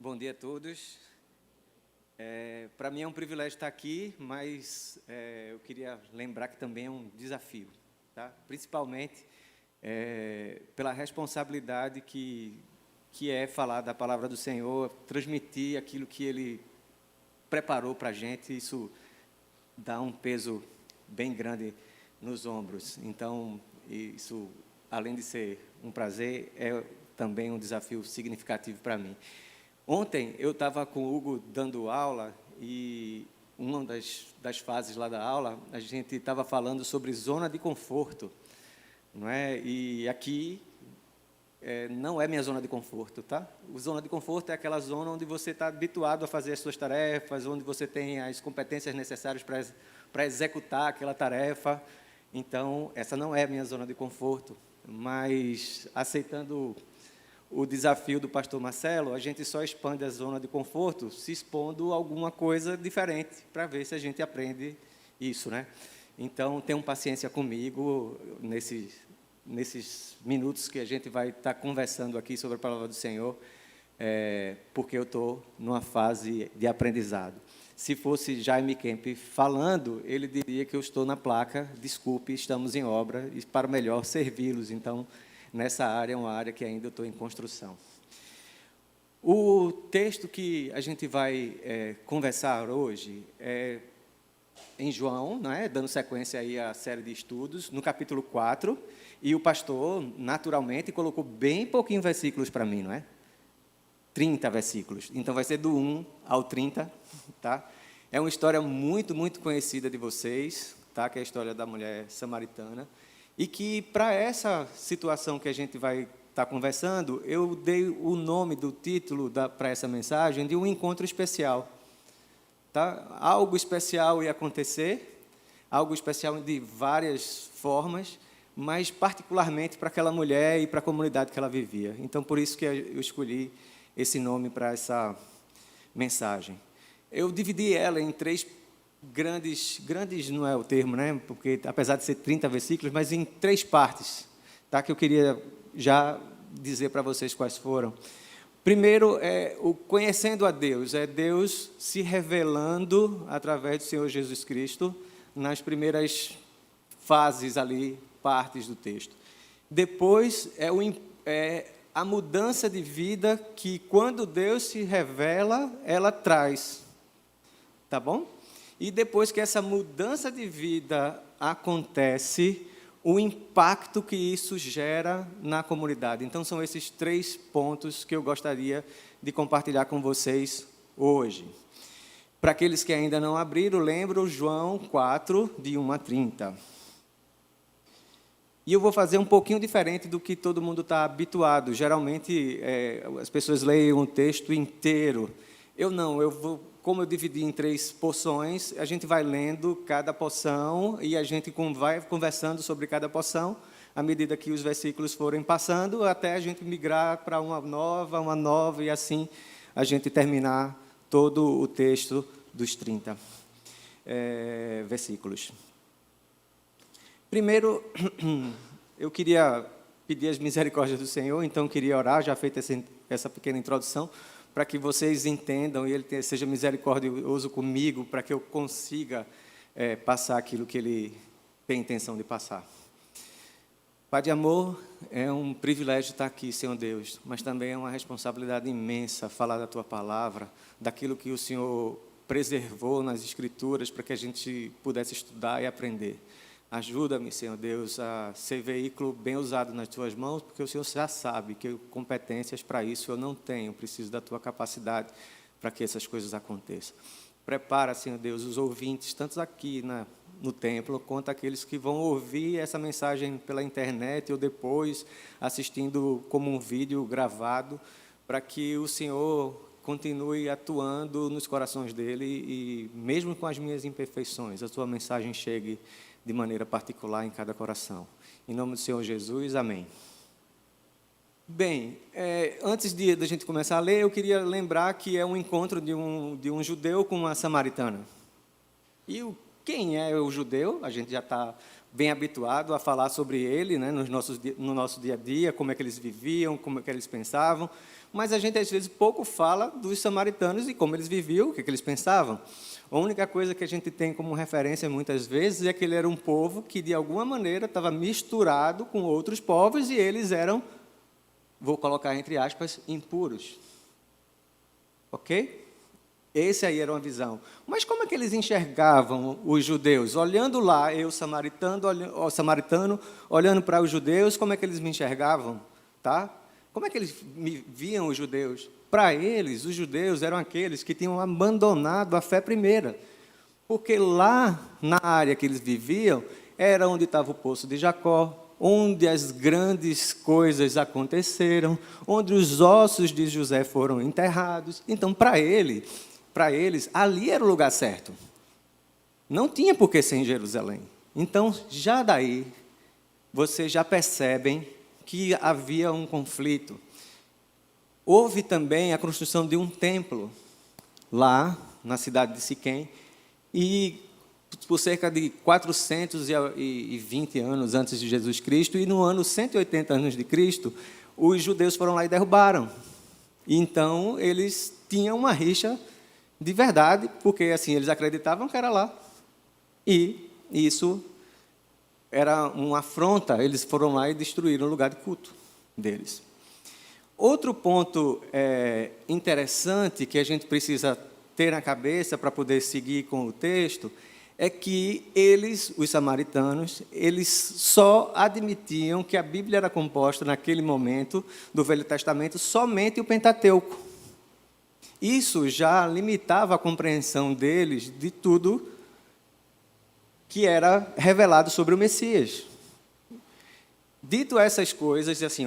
Bom dia a todos. Para mim é um privilégio estar aqui, mas eu queria lembrar que também é um desafio, tá? Principalmente pela responsabilidade que é falar da palavra do Senhor, transmitir aquilo que Ele preparou para a gente. Isso dá um peso bem grande nos ombros. Então, isso, além de ser um prazer, é também um desafio significativo para mim. Ontem eu estava com o Hugo dando aula e uma das fases lá da aula, a gente estava falando sobre zona de conforto, não é? E aqui não é minha zona de conforto, tá? A zona de conforto é aquela zona onde você está habituado a fazer as suas tarefas, onde você tem as competências necessárias para executar aquela tarefa. Então, essa não é a minha zona de conforto, mas aceitando o desafio do pastor Marcelo, a gente só expande a zona de conforto se expondo alguma coisa diferente, para ver se a gente aprende isso, né? Então, tenham paciência comigo nesses minutos que a gente vai estar conversando aqui sobre a palavra do Senhor, porque eu estou numa fase de aprendizado. Se fosse Jaime Kemp falando, ele diria que eu estou na placa, desculpe, estamos em obra, e para melhor servi-los. Então, nessa área é uma área que ainda estou em construção. O texto que a gente vai conversar hoje é em João, né, dando sequência aí à série de estudos, no capítulo 4, e o pastor, naturalmente, colocou bem pouquinho versículos para mim, não é? 30 versículos. Então, vai ser do 1 ao 30, tá? É uma história muito, muito conhecida de vocês, tá? Que é a história da mulher samaritana. E que, para essa situação que a gente vai estar conversando, eu dei o nome do título para essa mensagem de um encontro especial. Tá? Algo especial ia acontecer, algo especial de várias formas, mas particularmente para aquela mulher e para a comunidade que ela vivia. Então, por isso que eu escolhi esse nome para essa mensagem. Eu dividi ela em três grandes não é o termo, né? Porque apesar de ser 30 versículos, mas em três partes, tá? Que eu queria já dizer para vocês quais foram. Primeiro é o conhecendo a Deus, é Deus se revelando através do Senhor Jesus Cristo nas primeiras fases ali, partes do texto. Depois é a mudança de vida que quando Deus se revela, ela traz. Tá bom? E depois que essa mudança de vida acontece, o impacto que isso gera na comunidade. Então, são esses três pontos que eu gostaria de compartilhar com vocês hoje. Para aqueles que ainda não abriram, lembro João 4, de 1 a 30. E eu vou fazer um pouquinho diferente do que todo mundo está habituado. Geralmente, as pessoas leem um texto inteiro. Eu não, como eu dividi em três porções, a gente vai lendo cada porção e a gente vai conversando sobre cada porção, à medida que os versículos forem passando, até a gente migrar para uma nova, e assim a gente terminar todo o texto dos 30 versículos. Primeiro, eu queria pedir as misericórdias do Senhor, então queria orar, já feita essa pequena introdução, para que vocês entendam e Ele seja misericordioso comigo, para que eu consiga passar aquilo que Ele tem intenção de passar. Pai de amor, é um privilégio estar aqui, Senhor Deus, mas também é uma responsabilidade imensa falar da Tua palavra, daquilo que o Senhor preservou nas Escrituras, para que a gente pudesse estudar e aprender. Ajuda-me, Senhor Deus, a ser veículo bem usado nas Tuas mãos, porque o Senhor já sabe que competências para isso eu não tenho, preciso da Tua capacidade para que essas coisas aconteçam. Prepara, Senhor Deus, os ouvintes, tanto aqui no templo, quanto aqueles que vão ouvir essa mensagem pela internet ou depois assistindo como um vídeo gravado, para que o Senhor continue atuando nos corações dele e, mesmo com as minhas imperfeições, a Tua mensagem chegue de maneira particular em cada coração. Em nome do Senhor Jesus, amém. Bem, antes de a gente começar a ler, eu queria lembrar que é um encontro de um judeu com uma samaritana. E quem é o judeu? A gente já está bem habituado a falar sobre ele, né, no nosso dia a dia, como é que eles viviam, como é que eles pensavam. Mas a gente, às vezes, pouco fala dos samaritanos e como eles viviam, o que eles pensavam. A única coisa que a gente tem como referência, muitas vezes, é que ele era um povo que, de alguma maneira, estava misturado com outros povos e eles eram, vou colocar entre aspas, impuros. Ok? Esse aí era uma visão. Mas como é que eles enxergavam os judeus? Olhando lá, eu, samaritano, olhando para os judeus, como é que eles me enxergavam? Tá? Como é que eles viam os judeus? Para eles, os judeus eram aqueles que tinham abandonado a fé primeira. Porque lá, na área que eles viviam, era onde estava o poço de Jacó, onde as grandes coisas aconteceram, onde os ossos de José foram enterrados. Então, para eles, ali era o lugar certo. Não tinha por que ser em Jerusalém. Então, já daí, vocês já percebem que havia um conflito. Houve também a construção de um templo lá na cidade de Siquém, e por cerca de 420 anos antes de Jesus Cristo, e no ano 180 anos de Cristo, os judeus foram lá e derrubaram. E então, eles tinham uma rixa de verdade, porque assim eles acreditavam que era lá. E isso era uma afronta, eles foram lá e destruíram o lugar de culto deles. Outro ponto interessante que a gente precisa ter na cabeça para poder seguir com o texto é que eles, os samaritanos, eles só admitiam que a Bíblia era composta naquele momento do Velho Testamento somente o Pentateuco. Isso já limitava a compreensão deles de tudo que era revelado sobre o Messias. Dito essas coisas, assim,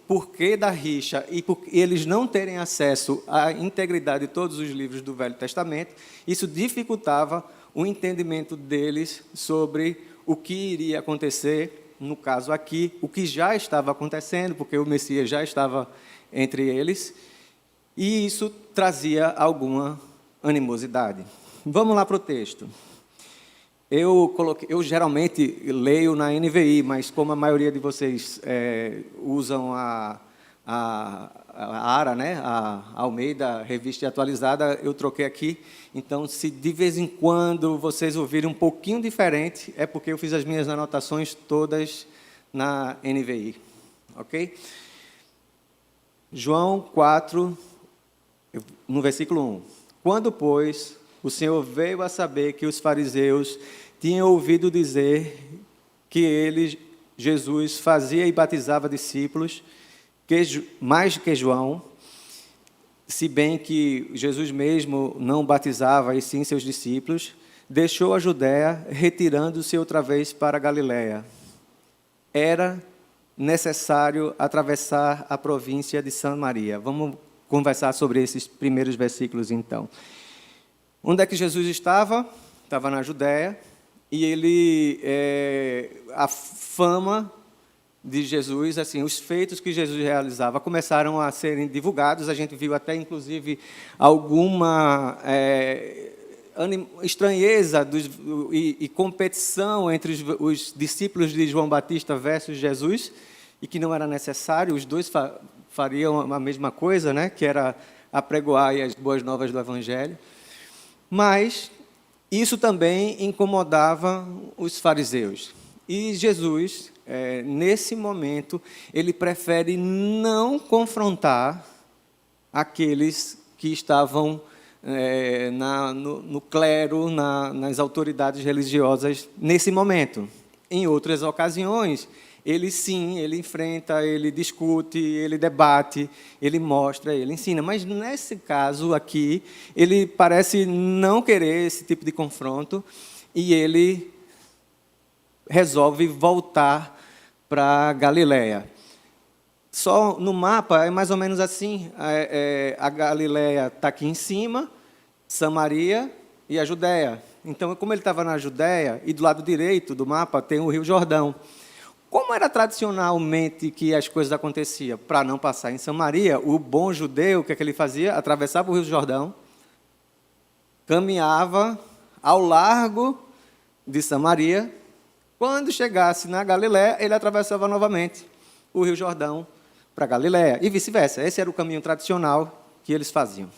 por que da rixa e por eles não terem acesso à integridade de todos os livros do Velho Testamento, isso dificultava o entendimento deles sobre o que iria acontecer, no caso aqui, o que já estava acontecendo, porque o Messias já estava entre eles, e isso trazia alguma animosidade. Vamos lá para o texto. Eu geralmente leio na NVI, mas como a maioria de vocês usam a ARA, né, a Almeida Revista Atualizada, eu troquei aqui. Então, se de vez em quando vocês ouvirem um pouquinho diferente, é porque eu fiz as minhas anotações todas na NVI. Ok? João 4, no versículo 1. Quando, pois, o Senhor veio a saber que os fariseus tinham ouvido dizer que ele, Jesus, fazia e batizava discípulos, mais que João, se bem que Jesus mesmo não batizava, e sim seus discípulos, deixou a Judéia, retirando-se outra vez para a Galiléia. Era necessário atravessar a província de Samaria. Vamos conversar sobre esses primeiros versículos, então. Onde é que Jesus estava? Estava na Judéia, e ele, a fama de Jesus, assim, os feitos que Jesus realizava começaram a serem divulgados. A gente viu até, inclusive, alguma estranheza e competição entre os discípulos de João Batista versus Jesus, e que não era necessário, os dois fariam a mesma coisa, né, que era apregoar as boas novas do Evangelho. Mas isso também incomodava os fariseus. E Jesus, nesse momento, ele prefere não confrontar aqueles que estavam no clero, nas autoridades religiosas, nesse momento. Em outras ocasiões, ele sim, ele enfrenta, ele discute, ele debate, ele mostra, ele ensina. Mas, nesse caso aqui, ele parece não querer esse tipo de confronto e ele resolve voltar para Galiléia. Só no mapa é mais ou menos assim. A Galiléia está aqui em cima, Samaria e a Judéia. Então, como ele estava na Judéia, e do lado direito do mapa tem o Rio Jordão. Como era tradicionalmente que as coisas aconteciam? Para não passar em Samaria, o bom judeu, o que é que ele fazia? Atravessava o Rio Jordão, caminhava ao largo de Samaria. Quando chegasse na Galiléia, ele atravessava novamente o Rio Jordão para a Galiléia, e vice-versa. Esse era o caminho tradicional que eles faziam.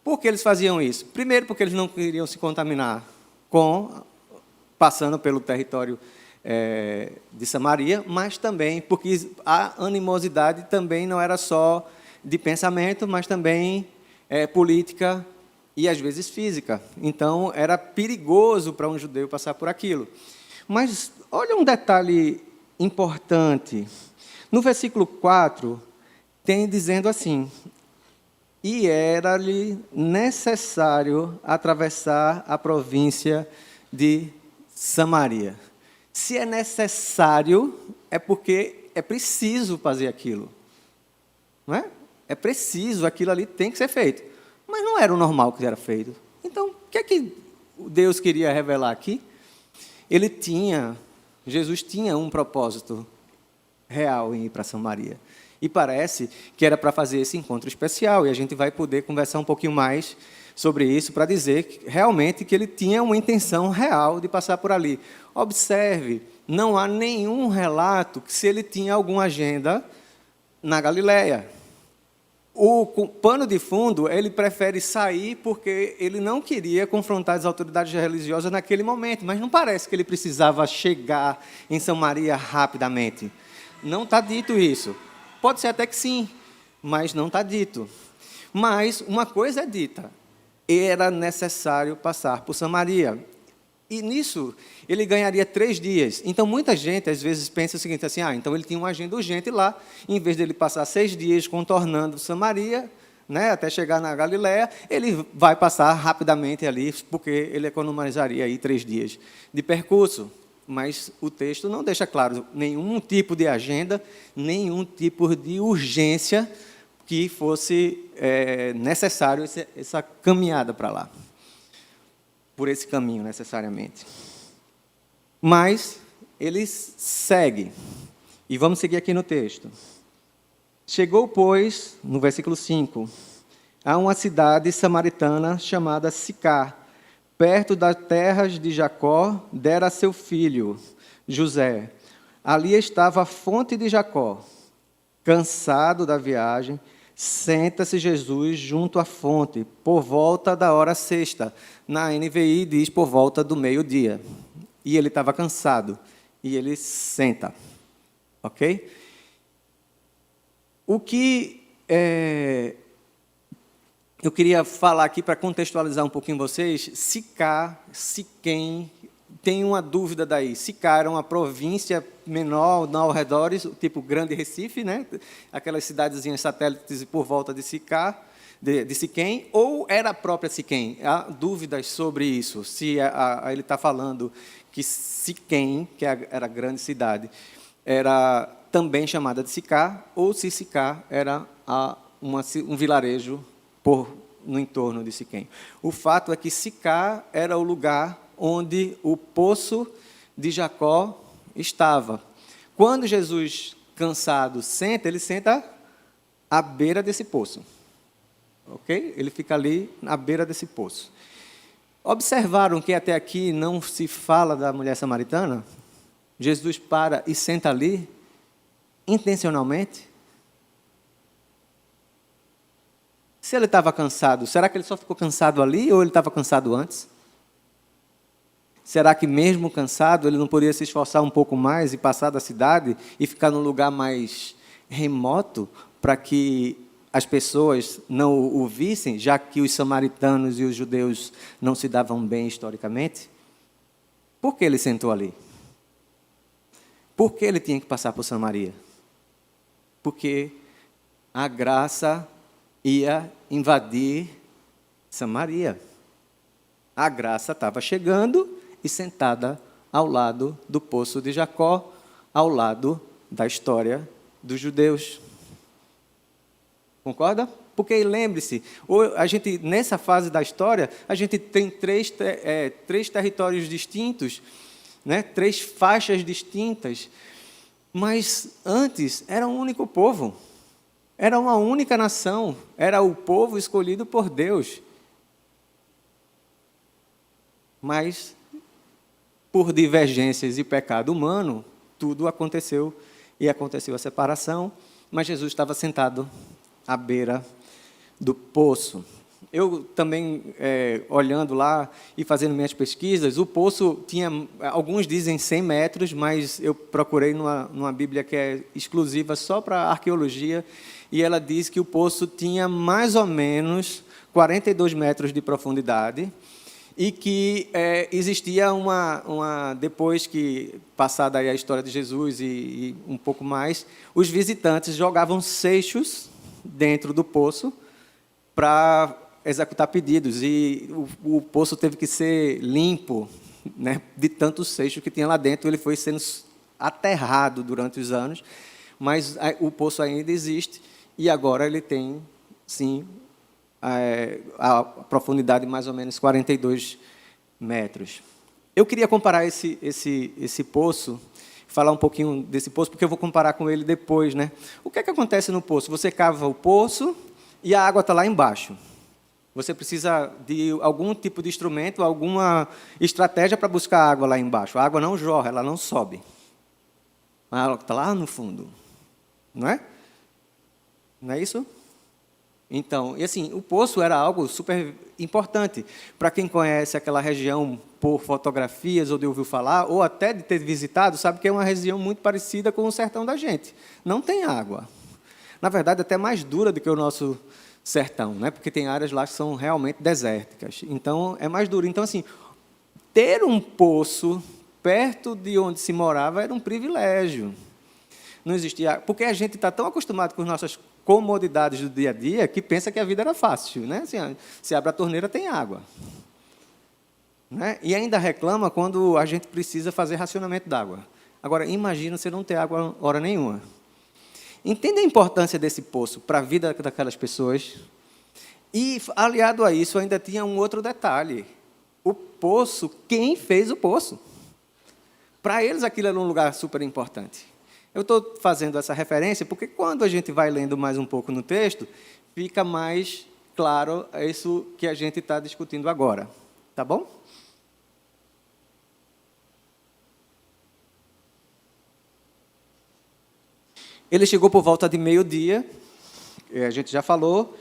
Por que eles faziam isso? Primeiro, porque eles não queriam se contaminar passando pelo território de Samaria, mas também porque a animosidade também não era só de pensamento, mas também política e, às vezes, física. Então, era perigoso para um judeu passar por aquilo. Mas, olha um detalhe importante. No versículo 4, tem dizendo assim: e era-lhe necessário atravessar a província de Samaria. Se é necessário, é porque é preciso fazer aquilo. Não é? É preciso, aquilo ali tem que ser feito. Mas não era o normal que era feito. Então, o que é que Deus queria revelar aqui? Jesus tinha um propósito real em ir para Samaria. E parece que era para fazer esse encontro especial, e a gente vai poder conversar um pouquinho mais sobre isso, para dizer que, realmente que ele tinha uma intenção real de passar por ali. Observe, não há nenhum relato que se ele tinha alguma agenda na Galiléia. O pano de fundo, ele prefere sair porque ele não queria confrontar as autoridades religiosas naquele momento, mas não parece que ele precisava chegar em Samaria rapidamente. Não está dito isso. Pode ser até que sim, mas não está dito. Mas uma coisa é dita: era necessário passar por Samaria. E nisso, ele ganharia 3 dias. Então, muita gente, às vezes, pensa o seguinte, assim, então ele tinha uma agenda urgente lá, em vez dele passar 6 dias contornando Samaria, né, até chegar na Galiléia, ele vai passar rapidamente ali, porque ele economizaria aí 3 dias de percurso. Mas o texto não deixa claro nenhum tipo de agenda, nenhum tipo de urgência que fosse necessário essa caminhada para lá, por esse caminho, necessariamente. Mas ele segue, e vamos seguir aqui no texto. Chegou, pois, no versículo 5, a uma cidade samaritana chamada Sicar, perto das terras de Jacó, dera a seu filho, José. Ali estava a fonte de Jacó. Cansado da viagem, senta-se Jesus junto à fonte, por volta da hora sexta. Na NVI diz por volta do meio-dia. E ele estava cansado, e ele senta. Ok? O que eu queria falar aqui para contextualizar um pouquinho vocês, Siquém, tem uma dúvida daí. Sicar era uma província menor ao redor, tipo Grande Recife, né? Aquelas cidadezinhas satélites por volta de Sicar, de Siquém, ou era a própria Siquém? Há dúvidas sobre isso, se ele está falando que Siquém, que era a grande cidade, era também chamada de Sicar, ou se Sicar era um vilarejo no entorno de Siquém. O fato é que Sicar era o lugar onde o poço de Jacó estava. Quando Jesus, cansado, senta, ele senta à beira desse poço. Ok? Ele fica ali na beira desse poço. Observaram que até aqui não se fala da mulher samaritana? Jesus para e senta ali, intencionalmente. Se ele estava cansado, será que ele só ficou cansado ali ou ele estava cansado antes? Será que mesmo cansado ele não poderia se esforçar um pouco mais e passar da cidade e ficar num lugar mais remoto para que as pessoas não o vissem, já que os samaritanos e os judeus não se davam bem historicamente? Por que ele sentou ali? Por que ele tinha que passar por Samaria? Porque a graça ia invadir Samaria. A graça estava chegando e sentada ao lado do poço de Jacó, ao lado da história dos judeus. Concorda? Porque, lembre-se, a gente, nessa fase da história, a gente tem três territórios distintos, né? 3 faixas distintas, mas antes era um único povo. Era uma única nação, era o povo escolhido por Deus. Mas, por divergências e pecado humano, tudo aconteceu, e aconteceu a separação, mas Jesus estava sentado à beira do poço. Eu também, olhando lá e fazendo minhas pesquisas, o poço tinha, alguns dizem 100 metros, mas eu procurei numa Bíblia que é exclusiva só para arqueologia, e ela diz que o poço tinha mais ou menos 42 metros de profundidade, e que existia depois que, passada aí a história de Jesus e um pouco mais, os visitantes jogavam seixos dentro do poço para executar pedidos, e o poço teve que ser limpo, né, de tanto seixo que tinha lá dentro. Ele foi sendo aterrado durante os anos, mas o poço ainda existe, e agora ele tem, sim, a profundidade de mais ou menos 42 metros. Eu queria comparar esse poço, falar um pouquinho desse poço, porque eu vou comparar com ele depois, né? O que é que acontece no poço? Você cava o poço e a água está lá embaixo. Você precisa de algum tipo de instrumento, alguma estratégia para buscar a água lá embaixo. A água não jorra, ela não sobe. A água está lá no fundo. Não é? Não é isso? Então, e assim, o poço era algo super importante. Para quem conhece aquela região por fotografias ou de ouvir falar, ou até de ter visitado, sabe que é uma região muito parecida com o sertão da gente. Não tem água. Na verdade, até mais dura do que o nosso sertão, né? Porque tem áreas lá que são realmente desérticas. Então, é mais duro. Então, assim, ter um poço perto de onde se morava era um privilégio. Não existia, porque a gente está tão acostumado com as nossas comodidades do dia a dia que pensa que a vida era fácil, né? Assim, se abre a torneira, tem água. Né? E ainda reclama quando a gente precisa fazer racionamento d'água. Agora, imagina você não ter água hora nenhuma. Entenda a importância desse poço para a vida daquelas pessoas. E, aliado a isso, ainda tinha um outro detalhe. O poço, quem fez o poço? Para eles, aquilo era um lugar super importante. Eu estou fazendo essa referência porque, quando a gente vai lendo mais um pouco no texto, fica mais claro isso que a gente está discutindo agora. Tá bom? Ele chegou por volta de meio-dia, a gente já falou,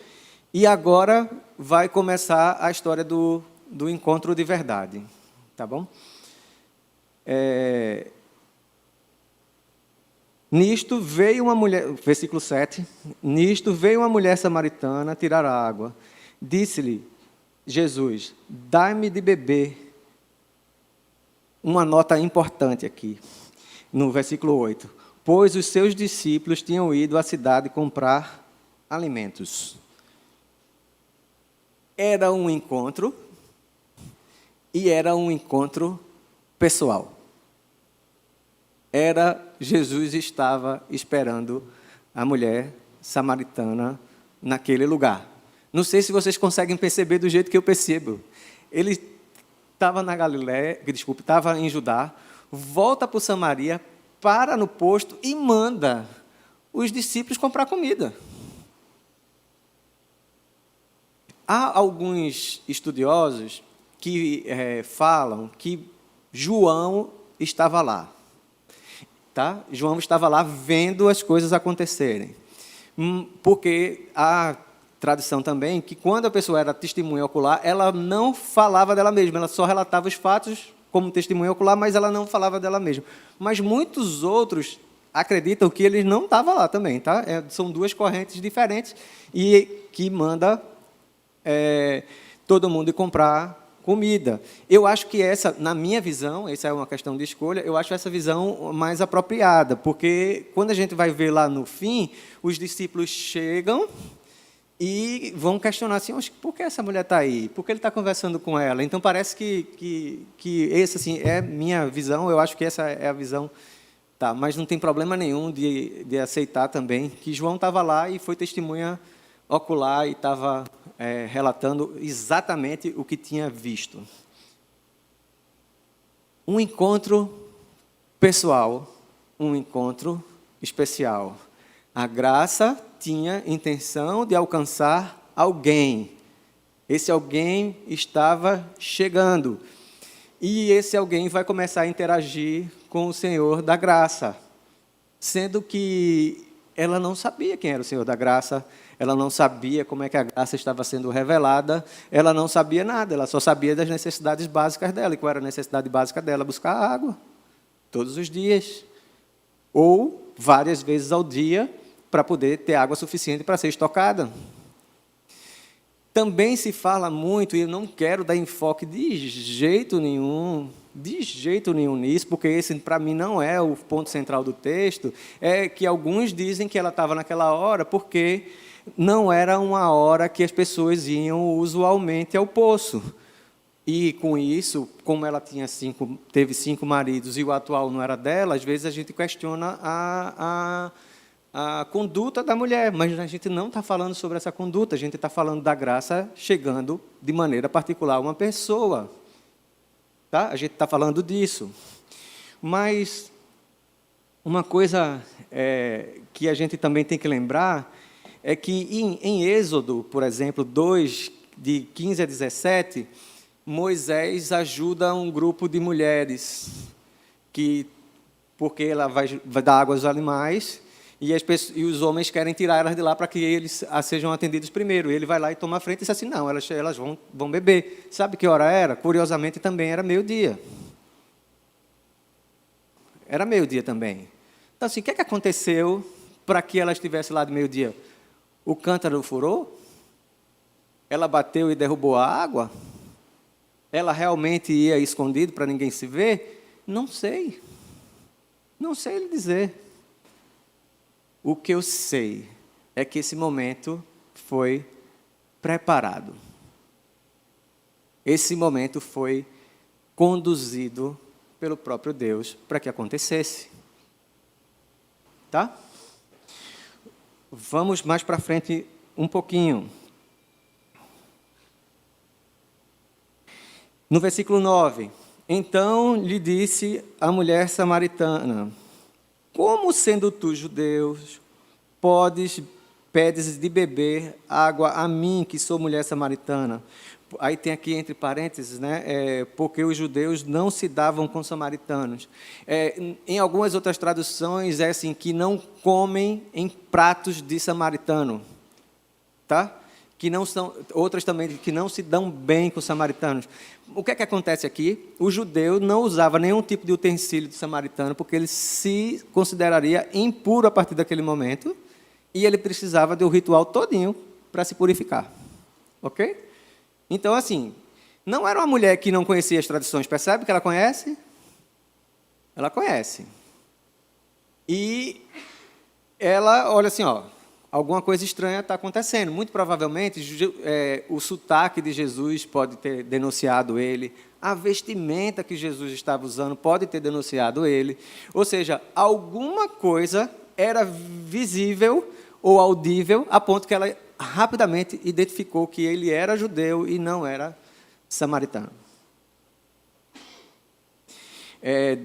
e agora vai começar a história do encontro de verdade. Tá bom? Nisto veio uma mulher, versículo 7, nisto veio uma mulher samaritana tirar água. Disse-lhe Jesus, dai-me de beber. Uma nota importante aqui, no versículo 8. Pois os seus discípulos tinham ido à cidade comprar alimentos. Era um encontro, e era um encontro pessoal. Jesus estava esperando a mulher samaritana naquele lugar. Não sei se vocês conseguem perceber do jeito que eu percebo. Ele estava na Galiléia, estava em Judá, volta para Samaria, para no posto e manda os discípulos comprar comida. Há alguns estudiosos que falam que João estava lá. Tá? João estava lá vendo as coisas acontecerem. Porque há tradição também que, quando a pessoa era testemunha ocular, ela não falava dela mesma, ela só relatava os fatos como testemunha ocular, mas ela não falava dela mesma. Mas muitos outros acreditam que ele não estava lá também. Tá? São duas correntes diferentes, e que manda todo mundo ir comprar comida. Eu acho que essa, na minha visão, essa é uma questão de escolha, eu acho essa visão mais apropriada, porque quando a gente vai ver lá no fim, os discípulos chegam e vão questionar assim, por que essa mulher está aí? Por que ele está conversando com ela? Então, parece que essa assim, é minha visão, eu acho que essa é a visão. Tá, mas não tem problema nenhum de aceitar também que João estava lá e foi testemunha ocular e estava relatando exatamente o que tinha visto. Um encontro pessoal, um encontro especial. A graça tinha intenção de alcançar alguém. Esse alguém estava chegando. E esse alguém vai começar a interagir com o Senhor da graça. Sendo que ela não sabia quem era o Senhor da graça, ela não sabia como é que a graça estava sendo revelada, ela não sabia nada, ela só sabia das necessidades básicas dela. E qual era a necessidade básica dela? Buscar água, todos os dias, ou várias vezes ao dia, para poder ter água suficiente para ser estocada. Também se fala muito, e eu não quero dar enfoque de jeito nenhum nisso, porque esse, para mim, não é o ponto central do texto, é que alguns dizem que ela estava naquela hora porque não era uma hora que as pessoas iam usualmente ao poço. E, com isso, como ela teve 5 maridos e o atual não era dela, às vezes a gente questiona a conduta da mulher, mas a gente não está falando sobre essa conduta, a gente está falando da graça chegando de maneira particular a uma pessoa. Tá? A gente está falando disso. Mas uma coisa que a gente também tem que lembrar é que em Êxodo, por exemplo, 2, de 15 a 17, Moisés ajuda um grupo de mulheres, porque ela vai dar água aos animais, e os homens querem tirar elas de lá para que eles sejam atendidos primeiro. E ele vai lá e toma a frente e diz assim, não, elas vão beber. Sabe que hora era? Curiosamente, também era meio-dia. Era meio-dia também. Então, assim, o que aconteceu para que ela estivesse lá de meio-dia? O cântaro furou? Ela bateu e derrubou a água? Ela realmente ia escondido para ninguém se ver? Não sei. Não sei lhe dizer. O que eu sei é que esse momento foi preparado. Esse momento foi conduzido pelo próprio Deus para que acontecesse. Tá? Vamos mais para frente um pouquinho. No versículo 9. Então lhe disse a mulher samaritana, como sendo tu judeu, pedes de beber água a mim, que sou mulher samaritana? Aí tem aqui entre parênteses, né, porque os judeus não se davam com samaritanos. Em algumas outras traduções é assim, que não comem em pratos de samaritano. Tá? Que não são, outras também que não se dão bem com os samaritanos. O que acontece aqui? O judeu não usava nenhum tipo de utensílio de samaritano, porque ele se consideraria impuro a partir daquele momento, e ele precisava do ritual todinho para se purificar. Ok? Então, assim, não era uma mulher que não conhecia as tradições, percebe que ela conhece? Ela conhece. E ela, olha assim, ó, alguma coisa estranha está acontecendo. Muito provavelmente, o sotaque de Jesus pode ter denunciado ele, a vestimenta que Jesus estava usando pode ter denunciado ele. Ou seja, alguma coisa era visível ou audível, a ponto que ela rapidamente identificou que ele era judeu e não era samaritano.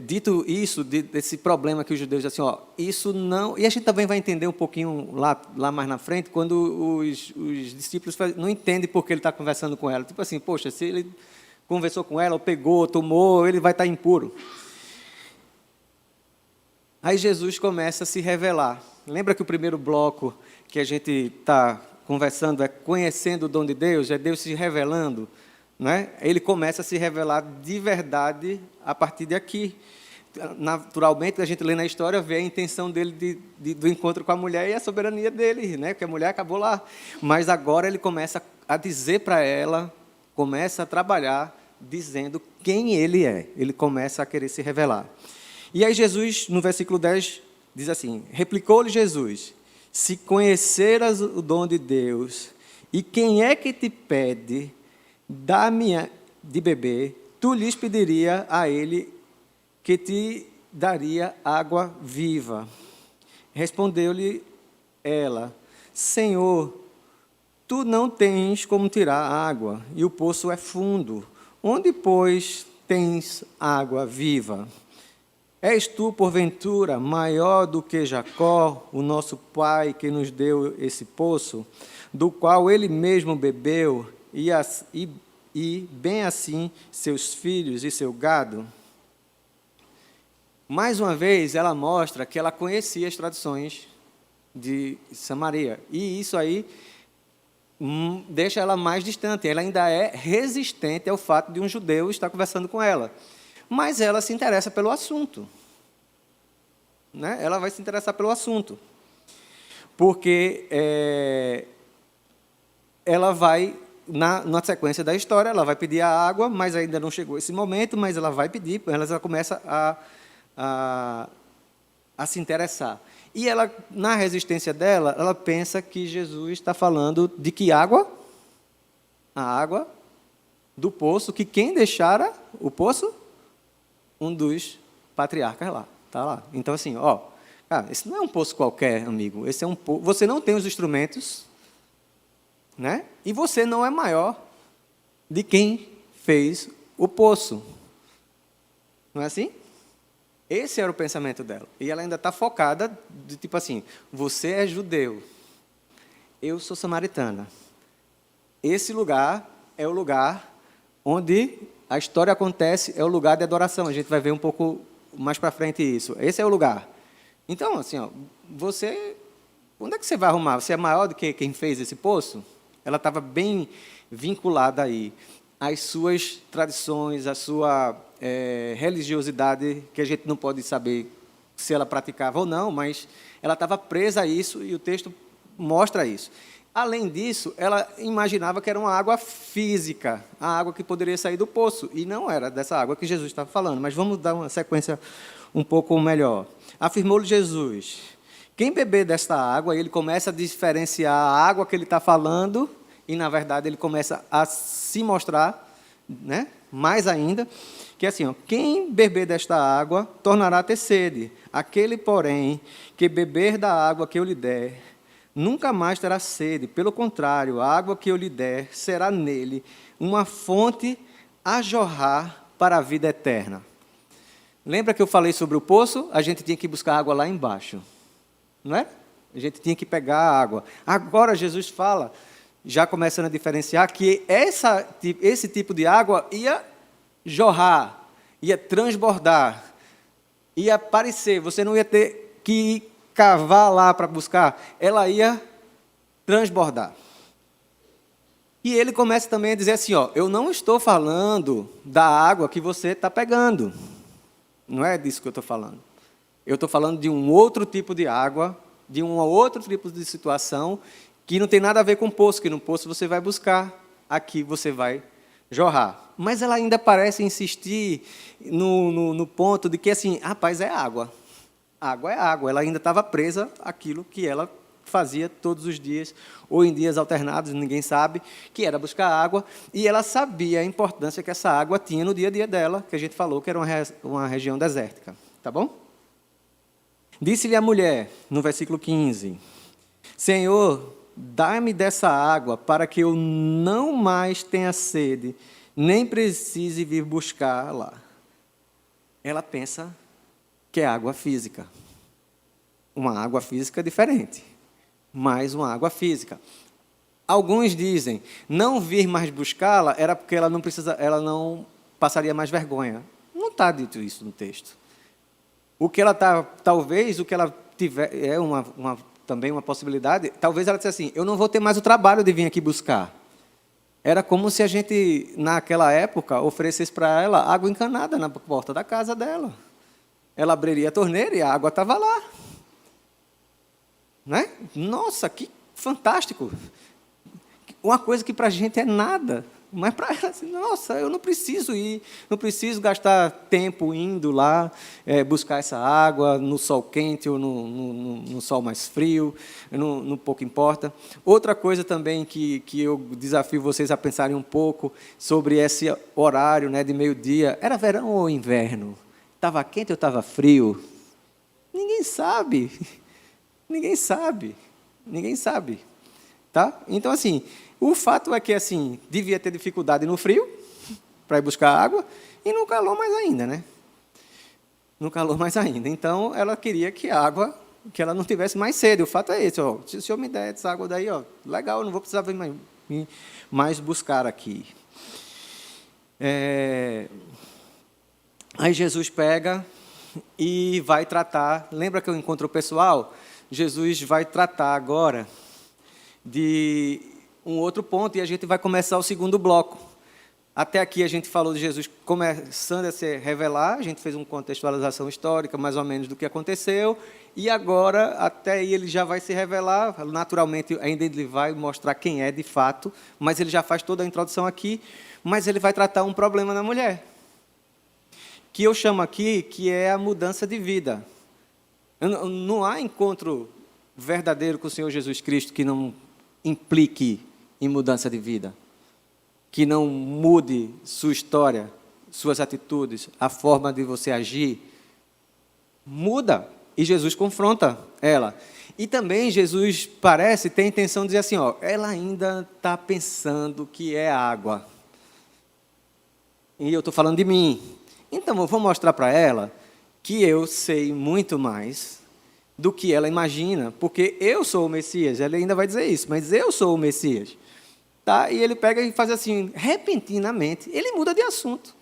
Dito isso, desse problema que os judeus dizem assim, ó, isso não... E a gente também vai entender um pouquinho lá mais na frente, quando os discípulos não entendem por que ele está conversando com ela. Tipo assim, poxa, se ele conversou com ela, ou pegou, ou tomou, ele vai estar impuro. Aí Jesus começa a se revelar. Lembra que o primeiro bloco que a gente está conversando é conhecendo o dom de Deus, é Deus se revelando, né? Ele começa a se revelar de verdade a partir de aqui. Naturalmente, a gente lê na história, vê a intenção dele do encontro com a mulher e a soberania dele, né? Porque a mulher acabou lá. Mas agora ele começa a dizer para ela, começa a trabalhar, dizendo quem ele é. Ele começa a querer se revelar. E aí Jesus, no versículo 10, diz assim, replicou-lhe Jesus, se conheceras o dom de Deus, e quem é que te pede, dá-me de beber, tu lhes pediria a ele que te daria água viva. Respondeu-lhe ela, Senhor, tu não tens como tirar água, e o poço é fundo. Onde, pois, tens água viva? És tu, porventura, maior do que Jacó, o nosso pai, que nos deu esse poço, do qual ele mesmo bebeu, e bem assim seus filhos e seu gado? Mais uma vez, ela mostra que ela conhecia as tradições de Samaria. E isso aí deixa ela mais distante. Ela ainda é resistente ao fato de um judeu estar conversando com ela. Mas ela se interessa pelo assunto. Né? Ela vai se interessar pelo assunto. Porque ela vai, na sequência da história, ela vai pedir a água, mas ainda não chegou esse momento, mas ela vai pedir, ela começa a se interessar. E ela, na resistência dela, ela pensa que Jesus está falando de que água? A água do poço, que quem deixara o poço? Um dos patriarcas lá. Está lá. Então, assim, cara, esse não é um poço qualquer, amigo. Esse é um poço. Você não tem os instrumentos, né? E você não é maior de quem fez o poço. Não é assim? Esse era o pensamento dela. E ela ainda está focada, de tipo assim, você é judeu, eu sou samaritana. Esse lugar é o lugar onde a história acontece, é o lugar de adoração. A gente vai ver um pouco mais para frente isso. Esse é o lugar. Então, assim, você, onde é que você vai arrumar? Você é maior do que quem fez esse poço? Ela estava bem vinculada aí às suas tradições, à sua religiosidade, que a gente não pode saber se ela praticava ou não, mas ela estava presa a isso e o texto mostra isso. Além disso, ela imaginava que era uma água física, a água que poderia sair do poço, e não era dessa água que Jesus estava falando. Mas vamos dar uma sequência um pouco melhor. Afirmou-lhe Jesus, quem beber desta água, ele começa a diferenciar a água que ele está falando, e, na verdade, ele começa a se mostrar, né, mais ainda, que assim, quem beber desta água, tornará a ter sede. Aquele, porém, que beber da água que eu lhe der, nunca mais terá sede. Pelo contrário, a água que eu lhe der será nele uma fonte a jorrar para a vida eterna. Lembra que eu falei sobre o poço? A gente tinha que buscar água lá embaixo. Não é? A gente tinha que pegar a água. Agora Jesus fala, já começando a diferenciar, que esse tipo de água ia jorrar, ia transbordar, ia aparecer. Você não ia ter que cavar lá para buscar, ela ia transbordar. E ele começa também a dizer assim, eu não estou falando da água que você está pegando. Não é disso que eu estou falando. Eu estou falando de um outro tipo de água, de um outro tipo de situação, que não tem nada a ver com poço, que no poço você vai buscar, aqui você vai jorrar. Mas ela ainda parece insistir no ponto de que, assim, rapaz, é água. Água é água. Ela ainda estava presa àquilo que ela fazia todos os dias, ou em dias alternados, ninguém sabe, que era buscar água, e ela sabia a importância que essa água tinha no dia a dia dela, que a gente falou que era uma região desértica. Tá bom? Disse-lhe a mulher, no versículo 15, Senhor, dá-me dessa água para que eu não mais tenha sede, nem precise vir buscar lá. Ela pensa que é água física. Uma água física diferente, mas uma água física. Alguns dizem, não vir mais buscá-la era porque ela não passaria mais vergonha. Não está dito isso no texto. O que ela está, talvez, o que ela tiver, também uma possibilidade, talvez ela dissesse assim, eu não vou ter mais o trabalho de vir aqui buscar. Era como se a gente, naquela época, oferecesse para ela água encanada na porta da casa dela. Ela abriria a torneira e a água estava lá. Né? Nossa, que fantástico! Uma coisa que para a gente é nada, mas para ela, assim, nossa, eu não preciso ir, não preciso gastar tempo indo lá buscar essa água no sol quente ou no sol mais frio, não pouco importa. Outra coisa também que eu desafio vocês a pensarem um pouco sobre esse horário, né, de meio-dia, era verão ou inverno? Estava quente ou estava frio? Ninguém sabe. Ninguém sabe. Ninguém sabe. Tá? Então, assim, o fato é que, assim, devia ter dificuldade no frio, para ir buscar água, e no calor mais ainda, né? No calor mais ainda. Então, ela queria que a água, que ela não tivesse mais sede. O fato é esse, se o senhor me der essa água daí, legal, eu não vou precisar vir mais buscar aqui. Aí Jesus pega e vai tratar. Lembra que eu encontro o pessoal? Jesus vai tratar agora de um outro ponto e a gente vai começar o segundo bloco. Até aqui a gente falou de Jesus começando a se revelar, a gente fez uma contextualização histórica, mais ou menos, do que aconteceu, e agora, até aí, ele já vai se revelar, naturalmente, ainda ele vai mostrar quem é de fato, mas ele já faz toda a introdução aqui, mas ele vai tratar um problema na mulher, que eu chamo aqui, que é a mudança de vida. Não há encontro verdadeiro com o Senhor Jesus Cristo que não implique em mudança de vida, que não mude sua história, suas atitudes, a forma de você agir. Muda, e Jesus confronta ela. E também Jesus parece ter a intenção de dizer assim, ó, ela ainda está pensando que é água. E eu estou falando de mim. Então, eu vou mostrar para ela que eu sei muito mais do que ela imagina, porque eu sou o Messias. Ele ainda vai dizer isso, mas eu sou o Messias. Tá? E ele pega e faz assim, repentinamente, ele muda de assunto.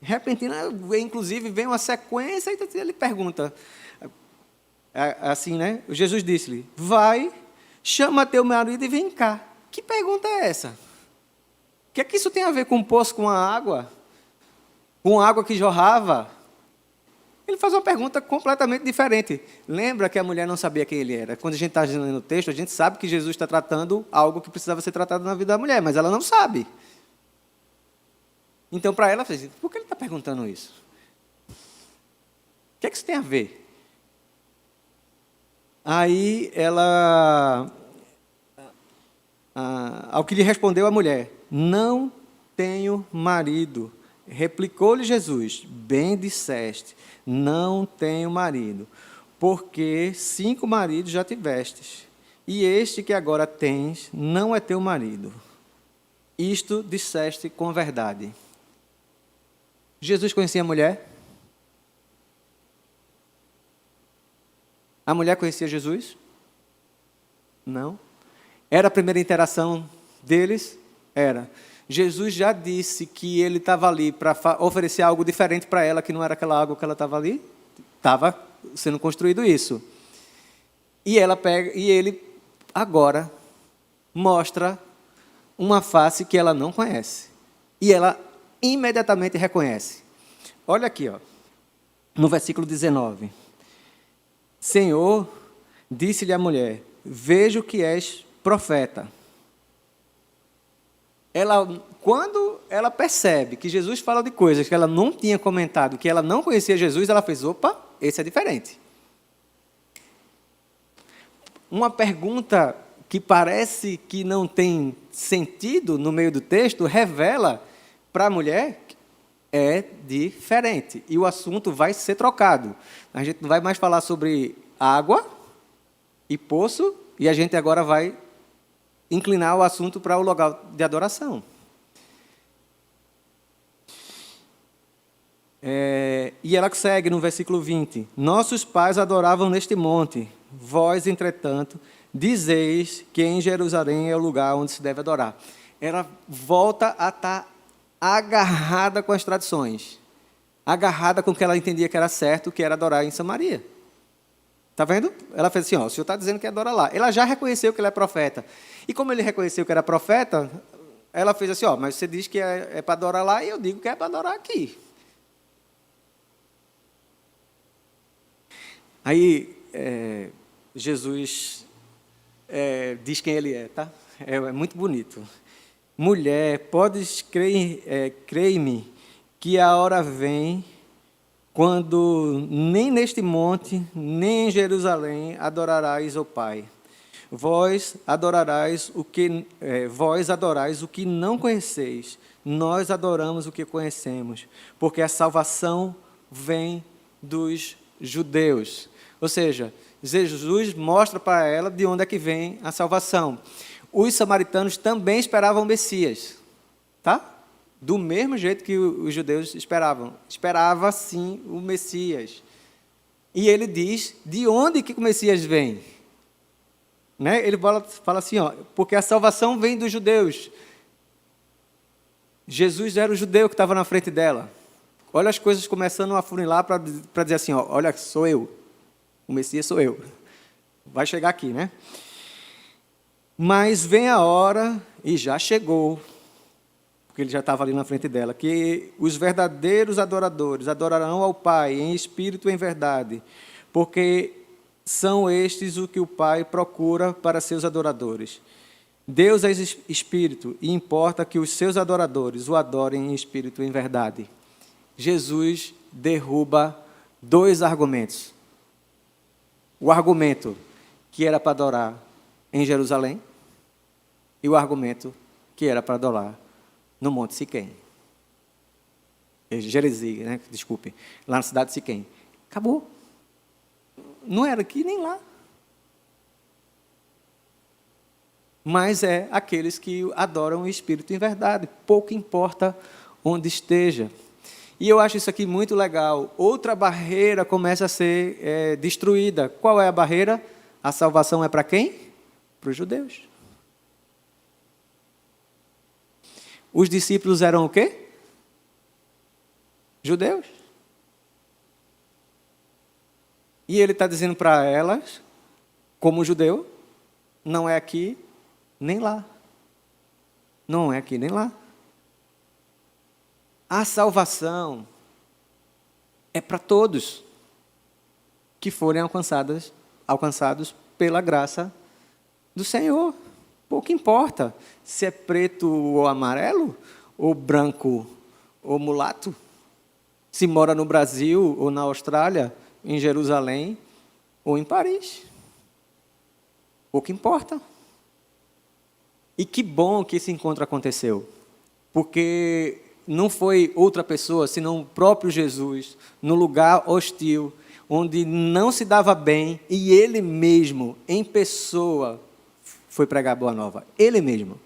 Repentinamente, inclusive, vem uma sequência e ele pergunta, assim, né? Jesus disse-lhe, vai, chama teu marido e vem cá. Que pergunta é essa? O que é que isso tem a ver com o poço, com a água? Com a água que jorrava? Ele faz uma pergunta completamente diferente. Lembra que a mulher não sabia quem ele era? Quando a gente está lendo o texto, a gente sabe que Jesus está tratando algo que precisava ser tratado na vida da mulher, mas ela não sabe. Então, para ela, fez, por que ele está perguntando isso? O que é que isso tem a ver? Aí, ela, ao que lhe respondeu a mulher, não tenho marido. Replicou-lhe Jesus, bem disseste, não tenho marido, porque 5 maridos já tivestes, e este que agora tens não é teu marido. Isto disseste com verdade. Jesus conhecia a mulher? A mulher conhecia Jesus? Não. Era a primeira interação deles? Era. Jesus já disse que ele estava ali para oferecer algo diferente para ela, que não era aquela água que ela estava ali. Estava sendo construído isso. E ela pega, e ele agora mostra uma face que ela não conhece. E ela imediatamente reconhece. Olha aqui, ó, no versículo 19. Senhor, disse-lhe a mulher, vejo que és profeta. Quando ela percebe que Jesus fala de coisas que ela não tinha comentado, que ela não conhecia Jesus, ela fez, opa, esse é diferente. Uma pergunta que parece que não tem sentido no meio do texto, revela para a mulher que é diferente. E o assunto vai ser trocado. A gente não vai mais falar sobre água e poço, e a gente agora vai inclinar o assunto para o lugar de adoração. E ela segue no versículo 20. Nossos pais adoravam neste monte. Vós, entretanto, dizeis que em Jerusalém é o lugar onde se deve adorar. Ela volta a estar agarrada com as tradições. Agarrada com o que ela entendia que era certo, que era adorar em Samaria. Está vendo? Ela fez assim, ó, o senhor está dizendo que adora lá. Ela já reconheceu que ele é profeta. E como ele reconheceu que era profeta, ela fez assim, ó, mas você diz que é para adorar lá, e eu digo que é para adorar aqui. Aí, Jesus diz quem ele é, tá? É muito bonito. Mulher, podes crer-me que a hora vem quando nem neste monte, nem em Jerusalém adorarás o Pai. Vós adorais o que não conheceis, nós adoramos o que conhecemos, porque a salvação vem dos judeus. Ou seja, Jesus mostra para ela de onde é que vem a salvação. Os samaritanos também esperavam o Messias, tá? Do mesmo jeito que os judeus esperavam. Esperava, sim, o Messias. E ele diz de onde que o Messias vem. Né? Ele fala assim, ó, porque a salvação vem dos judeus. Jesus era o judeu que estava na frente dela. Olha as coisas começando a funilar para dizer assim, ó, olha, sou eu. O Messias sou eu. vai chegar aqui, né? Mas vem a hora, e já chegou, porque ele já estava ali na frente dela, que os verdadeiros adoradores adorarão ao Pai em espírito e em verdade, porque são estes o que o Pai procura para seus adoradores. Deus é espírito e importa que os seus adoradores o adorem em espírito e em verdade. Jesus derruba 2 argumentos. O argumento que era para adorar em Jerusalém e o argumento que era para adorar no Monte Siquém. Gerizim, né? Desculpe, lá na cidade de Siquém. Acabou. Não era aqui nem lá. Mas é aqueles que adoram o Espírito em verdade. Pouco importa onde esteja. E eu acho isso aqui muito legal. Outra barreira começa a ser destruída. Qual é a barreira? A salvação é para quem? Para os judeus. Os discípulos eram o quê? Judeus. E ele está dizendo para elas, como judeu, não é aqui nem lá. Não é aqui nem lá. A salvação é para todos que forem alcançados pela graça do Senhor. Pouco importa se é preto ou amarelo, ou branco ou mulato, se mora no Brasil ou na Austrália, em Jerusalém ou em Paris. Pouco importa. E que bom que esse encontro aconteceu, porque não foi outra pessoa, senão o próprio Jesus, no lugar hostil, onde não se dava bem, e ele mesmo, em pessoa, foi pregar a boa nova. Ele mesmo.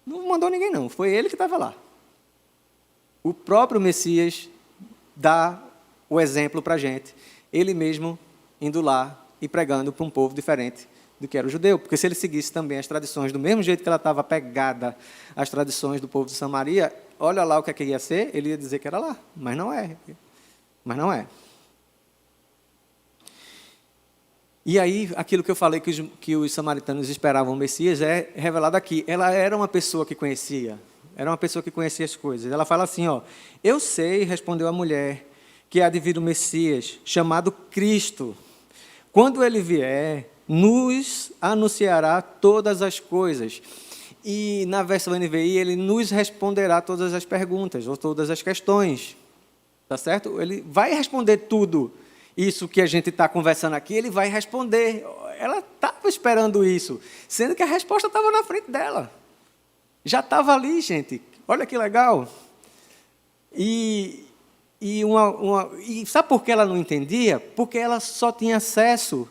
Não mandou ninguém, não. Foi ele que estava lá. O próprio Messias dá o exemplo para a gente. Ele mesmo indo lá e pregando para um povo diferente do que era o judeu. Porque se ele seguisse também as tradições do mesmo jeito que ela estava pegada às tradições do povo de Samaria, olha lá o que ia ser, ele ia dizer que era lá. Mas não é. Mas não é. E aí, aquilo que eu falei que os samaritanos esperavam o Messias é revelado aqui. Ela era uma pessoa que conhecia. Era uma pessoa que conhecia as coisas. Ela fala assim, ó, eu sei, respondeu a mulher, que há de vir o Messias, chamado Cristo. Quando ele vier, nos anunciará todas as coisas. E na versão NVI, ele nos responderá todas as perguntas, ou todas as questões. Tá certo? Ele vai responder tudo. Isso que a gente está conversando aqui, ele vai responder. Ela estava esperando isso, sendo que a resposta estava na frente dela. Já estava ali, gente. Olha que legal. E sabe por que ela não entendia? Porque ela só tinha acesso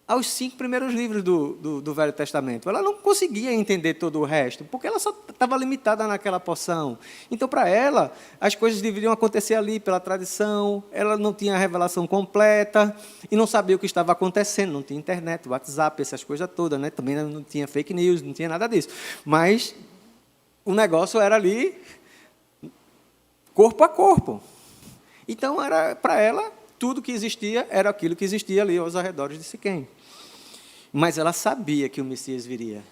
aos 5 primeiros livros do Velho Testamento. Ela não conseguia entender todo o resto, porque ela só estava limitada naquela porção. Então, para ela, as coisas deveriam acontecer ali pela tradição, ela não tinha a revelação completa e não sabia o que estava acontecendo, não tinha internet, WhatsApp, essas coisas todas, né? Também não tinha fake news, não tinha nada disso. Mas o negócio era ali, corpo a corpo. Então, era para ela, tudo que existia era aquilo que existia ali aos arredores de Siquém. Mas ela sabia que o Messias viria.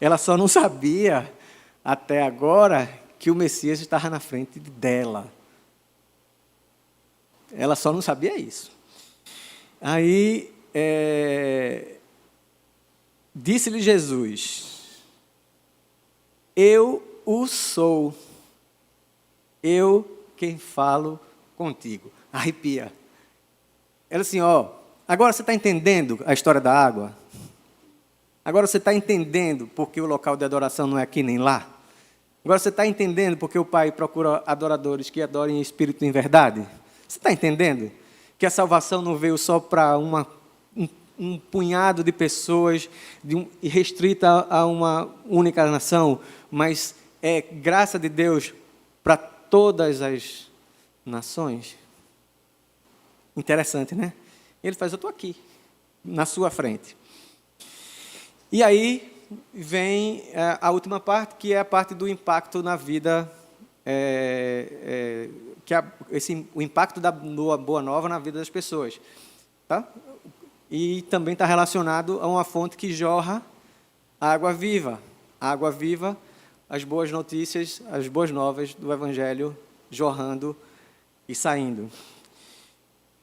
Ela só não sabia, até agora, que o Messias estava na frente dela. Ela só não sabia isso. Aí, disse-lhe Jesus, eu o sou, eu quem falo contigo. Arrepia. Ela assim, ó, agora você está entendendo a história da água? Agora você está entendendo por que o local de adoração não é aqui nem lá? Agora você está entendendo por que o Pai procura adoradores que adorem em espírito e em verdade? Você está entendendo que a salvação não veio só para um punhado de pessoas restrita a uma única nação, mas é graça de Deus para todas as nações? Interessante, né? Ele faz, eu estou aqui, na sua frente. E aí vem a última parte, que é a parte do impacto na vida, o impacto da boa nova na vida das pessoas. Tá? e também está relacionado a uma fonte que jorra água viva. Água viva, as boas notícias, as boas novas do Evangelho jorrando e saindo.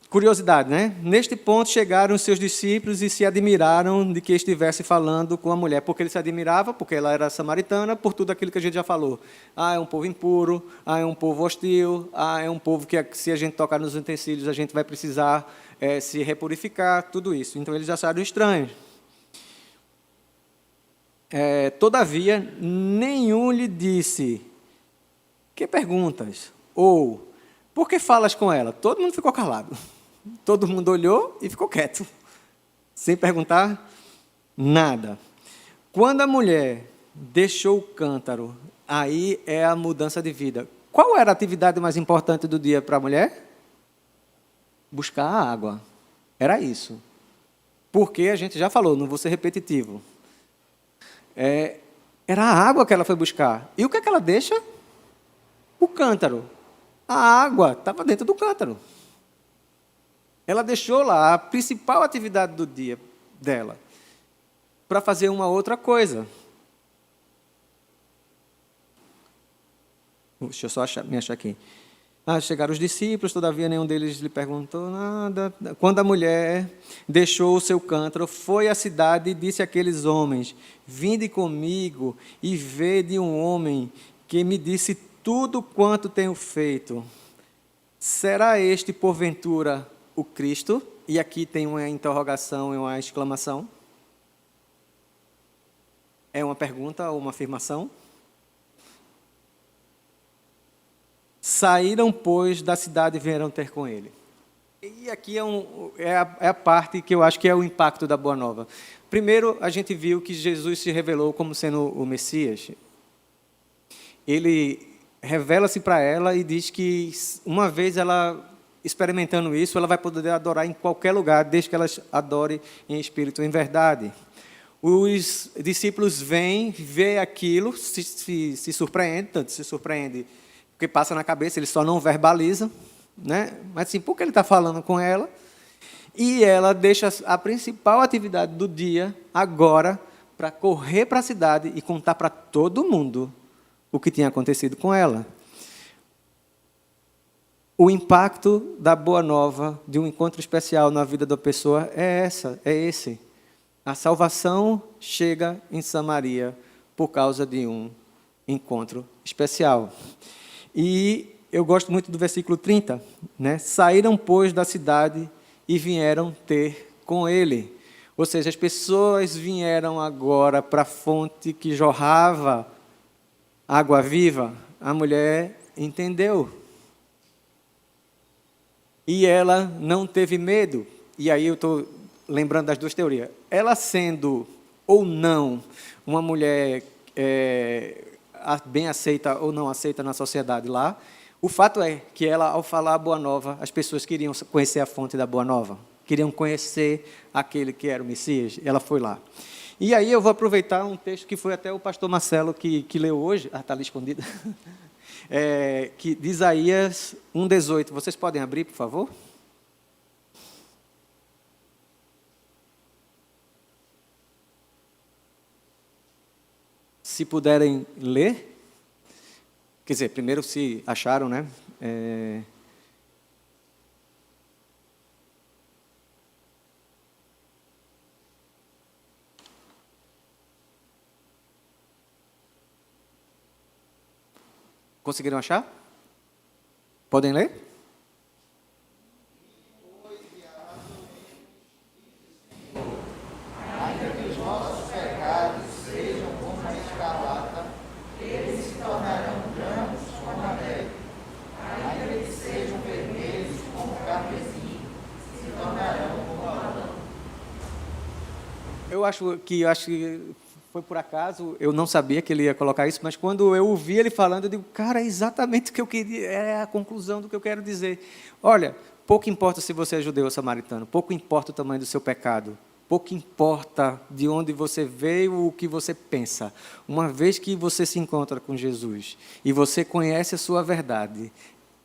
Curiosidade, né? Neste ponto chegaram os seus discípulos e se admiraram de que estivesse falando com a mulher. Porque ele se admirava, porque ela era samaritana, por tudo aquilo que a gente já falou. É um povo impuro, é um povo hostil, é um povo que, se a gente tocar nos utensílios, a gente vai precisar se repurificar, tudo isso. Então, eles já acharam estranhos. Todavia, nenhum lhe disse, que perguntas? Ou, por que falas com ela? Todo mundo ficou calado. Todo mundo olhou e ficou quieto, sem perguntar nada. Quando a mulher deixou o cântaro, aí é a mudança de vida. Qual era a atividade mais importante do dia para a mulher? Buscar a água. Era isso. Porque a gente já falou, não vou ser repetitivo. Era a água que ela foi buscar. E o que é que ela deixa? O cântaro. A água estava dentro do cântaro. Ela deixou lá a principal atividade do dia dela para fazer uma outra coisa. Deixa eu só me achar aqui. Chegaram os discípulos, todavia nenhum deles lhe perguntou nada. Quando a mulher deixou o seu cântaro, foi à cidade e disse àqueles homens, vinde comigo e vede um homem que me disse tudo quanto tenho feito. Será este, porventura, o Cristo? E aqui tem uma interrogação e uma exclamação. É uma pergunta ou uma afirmação? Saíram, pois, da cidade e vieram ter com ele. E aqui é a parte que eu acho que é o impacto da Boa Nova. Primeiro, a gente viu que Jesus se revelou como sendo o Messias. Ele revela-se para ela e diz que, uma vez ela experimentando isso, ela vai poder adorar em qualquer lugar, desde que ela adore em espírito e em verdade. Os discípulos vêm, vê aquilo, se surpreendem, tanto se surpreende, porque passa na cabeça, eles só não verbalizam, né? Mas assim, por que ele está falando com ela? E ela deixa a principal atividade do dia, agora, para correr para a cidade e contar para todo mundo o que tinha acontecido com ela. O impacto da Boa Nova, de um encontro especial na vida da pessoa, é esse. A salvação chega em Samaria por causa de um encontro especial. E eu gosto muito do versículo 30, né? Saíram, pois, da cidade e vieram ter com ele. Ou seja, as pessoas vieram agora para a fonte que jorrava água viva. A mulher entendeu. E ela não teve medo. E aí eu estou lembrando das duas teorias. Ela sendo ou não uma mulher bem aceita ou não aceita na sociedade lá, o fato é que ela, ao falar a Boa Nova, as pessoas queriam conhecer a fonte da Boa Nova, queriam conhecer aquele que era o Messias, ela foi lá. E aí eu vou aproveitar um texto que foi até o pastor Marcelo que leu hoje, está ali escondido, que de Isaías 1,18. Vocês podem abrir, por favor? Se puderem ler. Quer dizer, primeiro se acharam, né? Conseguiram achar? Podem ler? Ainda que os nossos pecados sejam como a escarlata, eles se tornarão brancos como a neve. Ainda que sejam vermelhos como o carmesim, se tornarão como a lã. Eu acho que foi por acaso, eu não sabia que ele ia colocar isso, mas quando eu ouvi ele falando, eu digo, cara, é exatamente o que eu queria, é a conclusão do que eu quero dizer. Olha, pouco importa se você é judeu ou samaritano, pouco importa o tamanho do seu pecado, pouco importa de onde você veio, o que você pensa. Uma vez que você se encontra com Jesus e você conhece a sua verdade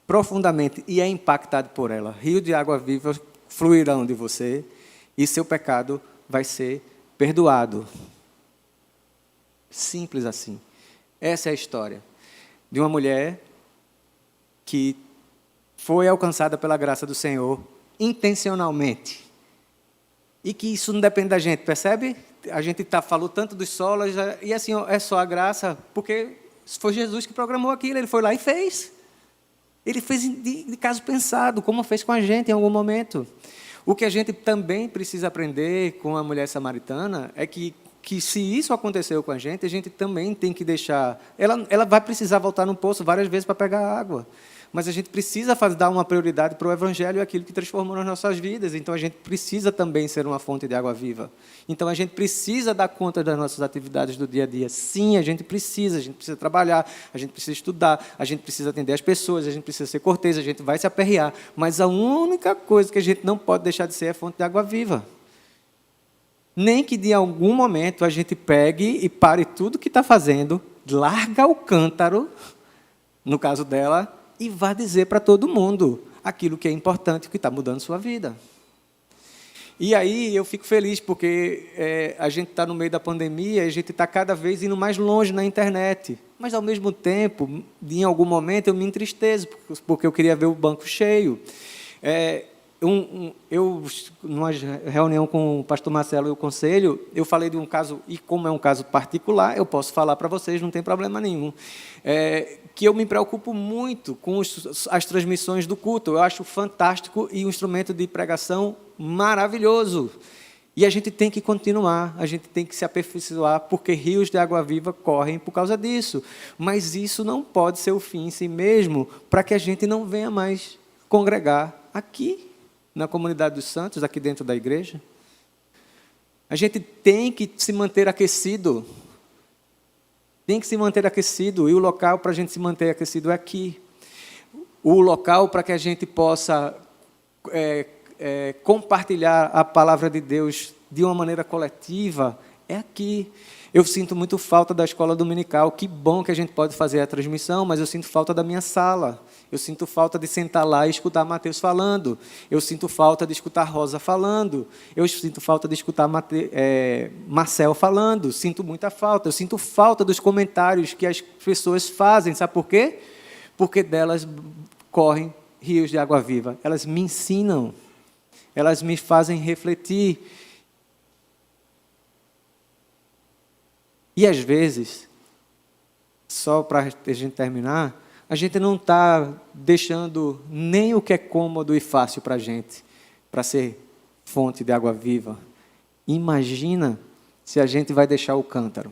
profundamente e é impactado por ela, rios de água viva fluirão de você e seu pecado vai ser perdoado. Simples assim. Essa é a história de uma mulher que foi alcançada pela graça do Senhor intencionalmente. E que isso não depende da gente, percebe? A gente falou tanto dos solas, e assim, é só a graça, porque foi Jesus que programou aquilo, ele foi lá e fez. Ele fez de caso pensado, como fez com a gente em algum momento. O que a gente também precisa aprender com a mulher samaritana é que se isso aconteceu com a gente também tem que deixar... Ela vai precisar voltar no poço várias vezes para pegar água. Mas a gente precisa dar uma prioridade para o Evangelho e aquilo que transformou nas nossas vidas. Então, a gente precisa também ser uma fonte de água viva. Então, a gente precisa dar conta das nossas atividades do dia a dia. Sim, a gente precisa trabalhar, a gente precisa estudar, a gente precisa atender as pessoas, a gente precisa ser cortês, a gente vai se aperrear. Mas a única coisa que a gente não pode deixar de ser é fonte de água viva. Nem que, de algum momento, a gente pegue e pare tudo que está fazendo, larga o cântaro, no caso dela, e vá dizer para todo mundo aquilo que é importante, que está mudando sua vida. E aí eu fico feliz, porque a gente está no meio da pandemia, a gente está cada vez indo mais longe na internet. Mas, ao mesmo tempo, em algum momento, eu me entristeço, porque eu queria ver o banco cheio. Eu, numa reunião com o pastor Marcelo e o conselho, eu falei de um caso, e como é um caso particular, eu posso falar para vocês, não tem problema nenhum, que eu me preocupo muito com as transmissões do culto. Eu acho fantástico e um instrumento de pregação maravilhoso. E a gente tem que continuar, a gente tem que se aperfeiçoar, porque rios de água viva correm por causa disso. Mas isso não pode ser o fim em si mesmo, para que a gente não venha mais congregar aqui, na comunidade dos santos, aqui dentro da igreja. A gente tem que se manter aquecido. Tem que se manter aquecido, e o local para a gente se manter aquecido é aqui. O local para que a gente possa compartilhar a palavra de Deus de uma maneira coletiva é aqui. Eu sinto muito falta da escola dominical. Que bom que a gente pode fazer a transmissão, mas eu sinto falta da minha sala. Eu sinto falta de sentar lá e escutar Mateus falando. Eu sinto falta de escutar Rosa falando. Eu sinto falta de escutar Marcel falando. Sinto muita falta. Eu sinto falta dos comentários que as pessoas fazem. Sabe por quê? Porque delas correm rios de água viva. Elas me ensinam. Elas me fazem refletir. E, às vezes, só para a gente terminar, a gente não está deixando nem o que é cômodo e fácil para a gente, para ser fonte de água viva. Imagina se a gente vai deixar o cântaro.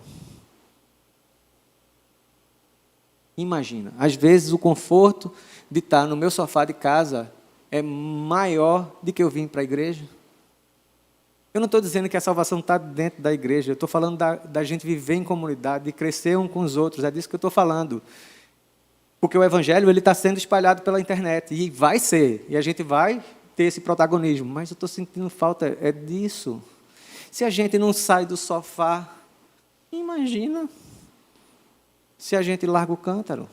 Imagina. Às vezes, o conforto de estar no meu sofá de casa é maior do que eu vim para a igreja. Eu não estou dizendo que a salvação está dentro da igreja, eu estou falando da gente viver em comunidade, de crescer um com os outros, é disso que eu estou falando. Porque o Evangelho está sendo espalhado pela internet, e vai ser, e a gente vai ter esse protagonismo, mas eu estou sentindo falta disso. Se a gente não sai do sofá, imagina se a gente larga o cântaro.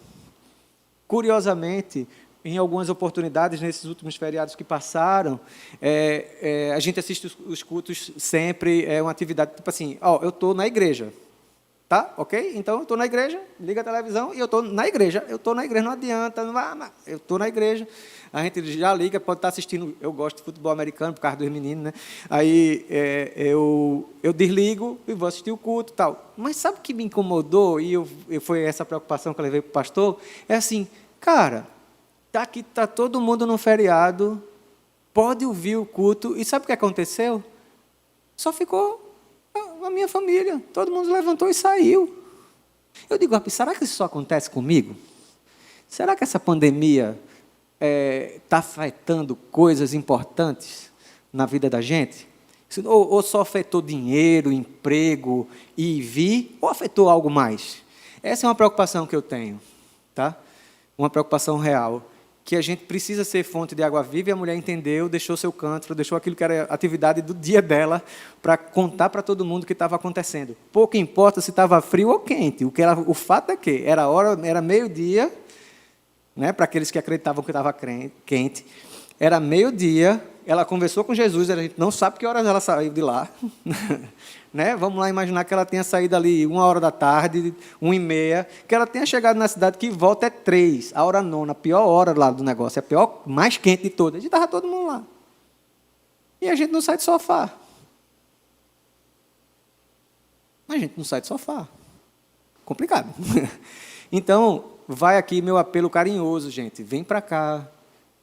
Curiosamente, em algumas oportunidades, nesses últimos feriados que passaram, a gente assiste os cultos sempre, é uma atividade tipo assim, eu estou na igreja, tá? Ok? Então, eu estou na igreja, liga a televisão e eu estou na igreja, não adianta, eu estou na igreja. A gente já liga, pode estar assistindo, eu gosto de futebol americano, por causa dos meninos, né? Aí eu desligo e vou assistir o culto e tal. Mas sabe o que me incomodou, e foi essa preocupação que eu levei para o pastor? É assim, cara... Aqui está todo mundo no feriado, pode ouvir o culto, e sabe o que aconteceu? Só ficou a minha família, todo mundo levantou e saiu. Eu digo, será que isso só acontece comigo? Será que essa pandemia está afetando coisas importantes na vida da gente? Ou só afetou dinheiro, emprego e ou afetou algo mais? Essa é uma preocupação que eu tenho, tá? Uma preocupação real. Que a gente precisa ser fonte de água viva, e a mulher entendeu, deixou seu cântaro, deixou aquilo que era a atividade do dia dela, para contar para todo mundo o que estava acontecendo. Pouco importa se estava frio ou quente, o fato é que era meio-dia, né, para aqueles que acreditavam que estava quente, era meio-dia, ela conversou com Jesus, a gente não sabe que horas ela saiu de lá. Né? Vamos lá imaginar que ela tenha saído ali 1h da tarde, 1h30, que ela tenha chegado na cidade que volta é 3, a hora nona, a pior hora lá do negócio, é a pior, mais quente de todas. E estava todo mundo lá. E a gente não sai do sofá. A gente não sai do sofá. Complicado. Então, vai aqui meu apelo carinhoso, gente. Vem para cá,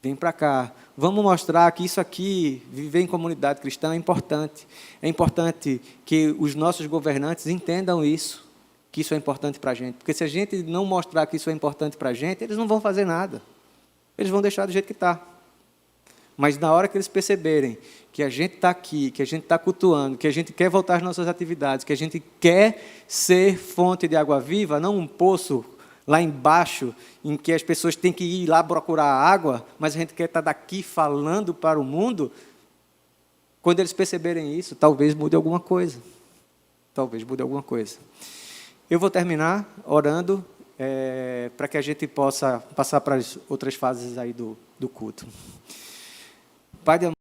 vem para cá. Vamos mostrar que isso aqui, viver em comunidade cristã, é importante. É importante que os nossos governantes entendam isso, que isso é importante para a gente. Porque se a gente não mostrar que isso é importante para a gente, eles não vão fazer nada. Eles vão deixar do jeito que está. Mas na hora que eles perceberem que a gente está aqui, que a gente está cultuando, que a gente quer voltar às nossas atividades, que a gente quer ser fonte de água viva, não um poço lá embaixo, em que as pessoas têm que ir lá procurar água, mas a gente quer estar daqui falando para o mundo, quando eles perceberem isso, talvez mude alguma coisa. Talvez mude alguma coisa. Eu vou terminar orando para que a gente possa passar para as outras fases aí do culto. Pai de amor,